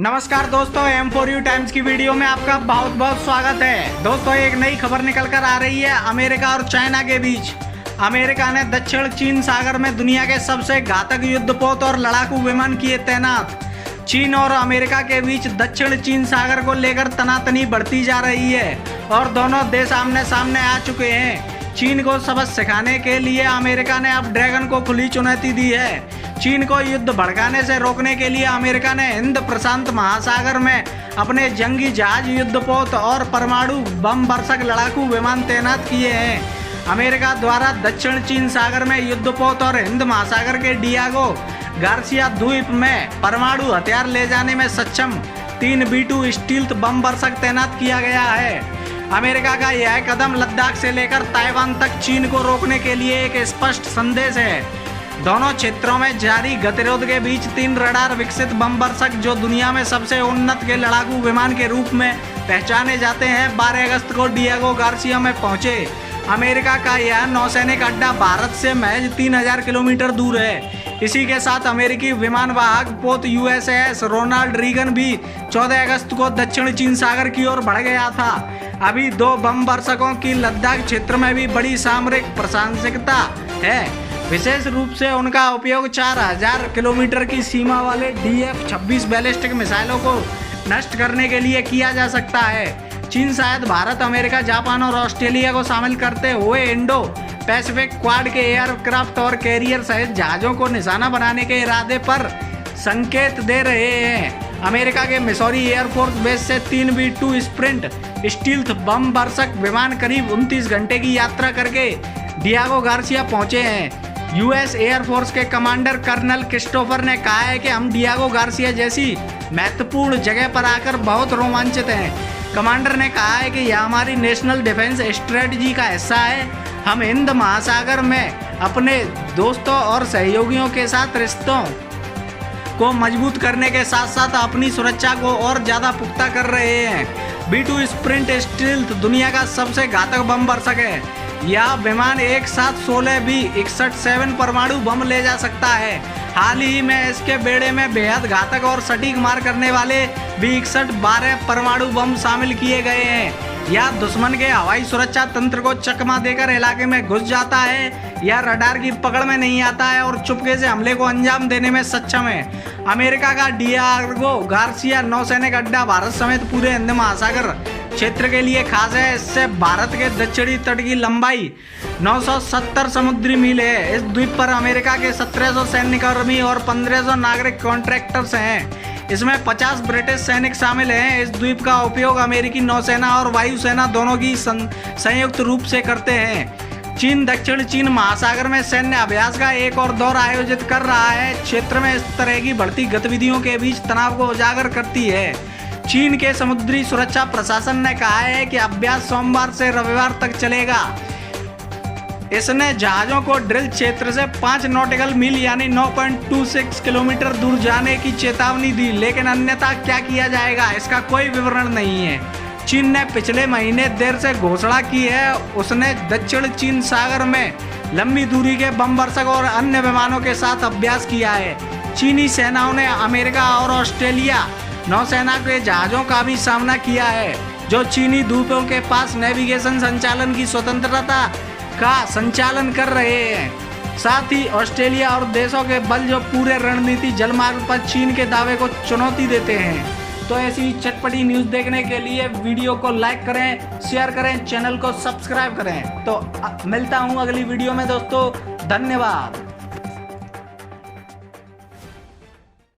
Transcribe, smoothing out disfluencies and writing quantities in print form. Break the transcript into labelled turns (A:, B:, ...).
A: नमस्कार दोस्तों, M4U times की वीडियो में आपका बहुत बहुत स्वागत है। दोस्तों, एक नई खबर निकल कर आ रही है अमेरिका और चाइना के बीच। अमेरिका ने दक्षिण चीन सागर में दुनिया के सबसे घातक युद्धपोत और लड़ाकू विमान किए तैनात। चीन और अमेरिका के बीच दक्षिण चीन सागर को लेकर तनातनी बढ़ती जा रही है और दोनों देश आमने सामने आ चुके हैं। चीन को सबक सिखाने के लिए अमेरिका ने अब ड्रैगन को खुली चुनौती दी है। चीन को युद्ध भड़काने से रोकने के लिए अमेरिका ने हिंद प्रशांत महासागर में अपने जंगी जहाज, युद्धपोत और परमाणु बम वर्षक लड़ाकू विमान तैनात किए हैं। अमेरिका द्वारा दक्षिण चीन सागर में युद्धपोत और हिंद महासागर के डियागो गार्सिया द्वीप में परमाणु हथियार ले जाने में सक्षम 3 B-2 स्टील्थ बम वर्षक तैनात किया गया है। अमेरिका का यह कदम लद्दाख से लेकर ताइवान तक चीन को रोकने के लिए एक स्पष्ट संदेश है। दोनों क्षेत्रों में जारी गतिरोध के बीच 3 रडार विकसित बम वर्षक, जो दुनिया में सबसे उन्नत के लड़ाकू विमान के रूप में पहचाने जाते हैं, 12 अगस्त को डियागो गार्सिया में पहुंचे। अमेरिका का यह नौसैनिक अड्डा भारत से महज 3000 किलोमीटर दूर है। इसी के साथ अमेरिकी विमान वाहक पोत USS रोनाल्ड रीगन भी 14 अगस्त को दक्षिण चीन सागर की ओर बढ़ गया था। अभी 2 बम वर्षकों की लद्दाख क्षेत्र में भी बड़ी सामरिक प्रासंगिकता है। विशेष रूप से उनका उपयोग 4000 किलोमीटर की सीमा वाले DF-26 बैलिस्टिक मिसाइलों को नष्ट करने के लिए किया जा सकता है। चीन शायद भारत, अमेरिका, जापान और ऑस्ट्रेलिया को शामिल करते हुए इंडो पैसिफिक क्वाड के एयरक्राफ्ट और कैरियर सहित जहाजों को निशाना बनाने के इरादे पर संकेत दे रहे हैं। अमेरिका के मिसौरी एयरफोर्स बेस से 3 B-2 स्प्रिंट स्टील्थ बम वर्षक विमान करीब 29 घंटे की यात्रा करके डियागो गार्सिया पहुंचे हैं। US एयरफोर्स के कमांडर कर्नल क्रिस्टोफर ने कहा है कि हम डियागो गार्सिया जैसी महत्वपूर्ण जगह पर आकर बहुत रोमांचित हैं। कमांडर ने कहा है कि यह हमारी नेशनल डिफेंस स्ट्रेटजी का हिस्सा है। हम हिंद महासागर में अपने दोस्तों और सहयोगियों के साथ रिश्तों को मजबूत करने के साथ साथ अपनी सुरक्षा को और ज़्यादा पुख्ता कर रहे हैं। B-2 स्प्रिंट स्टील्थ दुनिया का सबसे घातक बम वर्षक है। यह विमान एक साथ 16 B-61 परमाणु बम ले जा सकता है। हाल ही में इसके बेड़े में बेहद घातक और सटीक मार करने वाले B-61-12 परमाणु बम शामिल किए गए हैं। यह दुश्मन के हवाई सुरक्षा तंत्र को चकमा देकर इलाके में घुस जाता है। यह रडार की पकड़ में नहीं आता है और चुपके से हमले को अंजाम देने में सक्षम है। अमेरिका का डियागो गार्सिया नौसैनिक अड्डा भारत समेत पूरे हिंद महासागर क्षेत्र के लिए खास है। इससे भारत के दक्षिणी तट की लंबाई 970 समुद्री मील है। इस द्वीप पर अमेरिका के 1700 सैन्यकर्मी और 1500 नागरिक कॉन्ट्रैक्टर्स हैं। इसमें 50 ब्रिटिश सैनिक शामिल हैं। इस द्वीप का उपयोग अमेरिकी नौसेना और वायुसेना दोनों की संयुक्त रूप से करते हैं। चीन दक्षिण चीन महासागर में सैन्य अभ्यास का एक और दौर आयोजित कर रहा है। क्षेत्र में इस तरह की बढ़ती गतिविधियों के बीच तनाव को उजागर करती है। चीन के समुद्री सुरक्षा प्रशासन ने कहा है कि अभ्यास सोमवार से रविवार तक चलेगा। इसने जहाजों को ड्रिल क्षेत्र से 5 नॉटिकल मील यानी 9.26 किलोमीटर दूर जाने की चेतावनी दी, लेकिन अन्यथा क्या किया जाएगा इसका कोई विवरण नहीं है। चीन ने पिछले महीने देर से घोषणा की है उसने दक्षिण चीन सागर में लंबी दूरी के बम वर्षक और अन्य विमानों के साथ अभ्यास किया है। चीनी सेनाओं ने अमेरिका और ऑस्ट्रेलिया नौसेना के जहाजों का भी सामना किया है, जो चीनी द्वीपों के पास नेविगेशन संचालन की स्वतंत्रता का संचालन कर रहे हैं। साथ ही ऑस्ट्रेलिया और देशों के बल जो पूरे रणनीति जलमार्ग पर चीन के दावे को चुनौती देते हैं। तो ऐसी चटपटी न्यूज़ देखने के लिए वीडियो को लाइक करें, शेयर करें, चैनल को सब्सक्राइब करें। तो मिलता हूँ अगली वीडियो में दोस्तों। धन्यवाद।